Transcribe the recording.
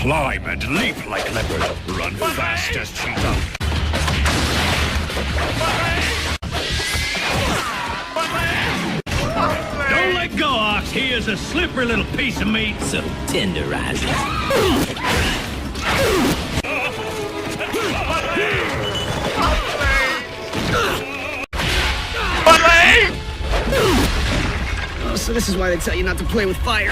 Climb and leap like leopard. Run fast as cheetah. Don't let go, Ox. He is a slippery little piece of meat. So tenderizing. Oh, so this is why they tell you not to play with fire.